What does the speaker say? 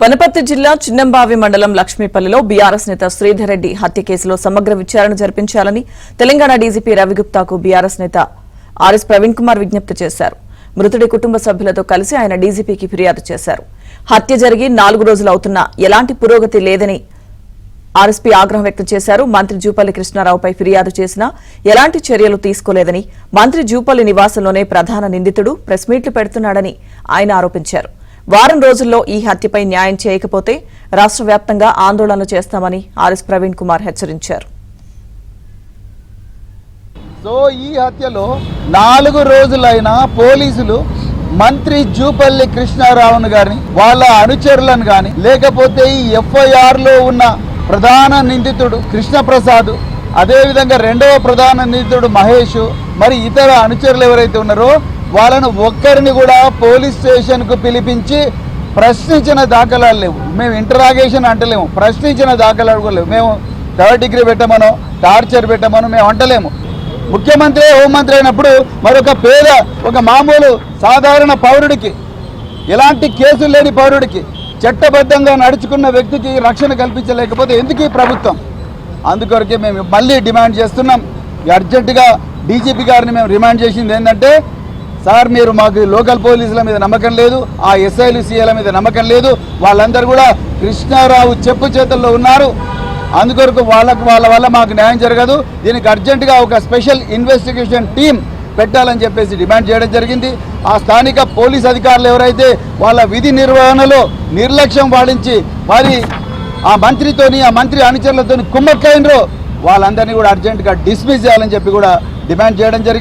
వనపర్తి జిల్లా చిన్నంబావి మండలం లక్ష్మీపల్లిలో బీఆర్ఎస్ నేత శ్రీధర్ రెడ్డి హత్య కేసులో సమగ్ర విచారణ జరిపించాలని తెలంగాణ డీజీపీ రవిగుప్తాకు బీఆర్ఎస్ నేత ఆర్ఎస్ ప్రవీణ్ కుమార్ విజ్ఞప్తి చేశారు. మృతుడి కుటుంబ సభ్యులతో కలిసి ఆయన డీజీపీకి ఫిర్యాదు చేశారు. హత్య జరిగి 4 రోజులు అవుతున్నా ఎలాంటి పురోగతి లేదని ఆర్ఎస్పీ ఆగ్రహం వ్యక్తం చేశారు. మంత్రి జూపల్లి కృష్ణారావుపై ఫిర్యాదు చేసినా ఎలాంటి చర్యలు తీసుకోలేదని, మంత్రి జూపల్లి నివాసంలోనే ప్రధాన నిందితుడు ప్రెస్ మీట్లు పెడుతున్నాడని ఆయన ఆరోపించారు. వారం రోజుల్లో ఈ హత్యపై న్యాయం చేయకపోతే రాష్ట్ర వ్యాప్తంగా ఆందోళనలు చేస్తామని ఆర్ఎస్ ప్రవీణ్ కుమార్ హెచ్చరించారు. సో ఈ హత్యలో 4 రోజులైనా పోలీసులు మంత్రి జూపల్లి కృష్ణారావును గాని వాళ్ళ అనుచరులను గాని లేకపోతే ఈ ఎఫ్ఐఆర్ లో ఉన్న ప్రధాన నిందితుడు కృష్ణప్రసాద్, అదేవిధంగా 2వ ప్రధాన నిందితుడు మహేష్, మరి ఇతర అనుచరులు ఎవరైతే ఉన్నారో వాళ్ళను ఒక్కరిని కూడా పోలీస్ స్టేషన్కు పిలిపించి ప్రశ్నించిన దాఖలాలు లేవు. మేము ఇంటరాగేషన్ అంటలేము, ప్రశ్నించిన దాఖలాలు కూడా లేవు. మేము 3rd డిగ్రీ పెట్టమనో టార్చర్ పెట్టమనో మేము అంటలేము. ముఖ్యమంత్రి హోంమంత్రి అయినప్పుడు మరొక పేద ఒక మామూలు సాధారణ పౌరుడికి, ఎలాంటి కేసులు లేని పౌరుడికి, చట్టబద్ధంగా నడుచుకున్న వ్యక్తికి రక్షణ కల్పించలేకపోతే ఎందుకు ఈ ప్రభుత్వం? అందుకొరకే మేము మళ్ళీ డిమాండ్ చేస్తున్నాం. అర్జెంటుగా డీజీపీ గారిని మేము డిమాండ్ చేసింది ఏంటంటే, సార్ మీరు మాకు లోకల్ పోలీసుల మీద నమ్మకం లేదు, ఆ ఎస్ఐలు సీఏల మీద నమ్మకం లేదు, వాళ్ళందరూ కూడా కృష్ణారావు చెప్పు చేతుల్లో ఉన్నారు, అందుకొరకు వాళ్ళ వల్ల మాకు న్యాయం జరగదు, దీనికి అర్జెంటుగా ఒక స్పెషల్ ఇన్వెస్టిగేషన్ టీం పెట్టాలని చెప్పేసి డిమాండ్ చేయడం జరిగింది. ఆ స్థానిక పోలీస్ అధికారులు ఎవరైతే వాళ్ళ విధి నిర్వహణలో నిర్లక్ష్యం పాటించి మరి ఆ మంత్రితోని ఆ మంత్రి అనుచరులతోని కుమ్మక్కైనరో వాళ్ళందరినీ కూడా అర్జెంటుగా డిస్మిస్ చేయాలని చెప్పి కూడా డిమాండ్ చేయడం జరిగింది.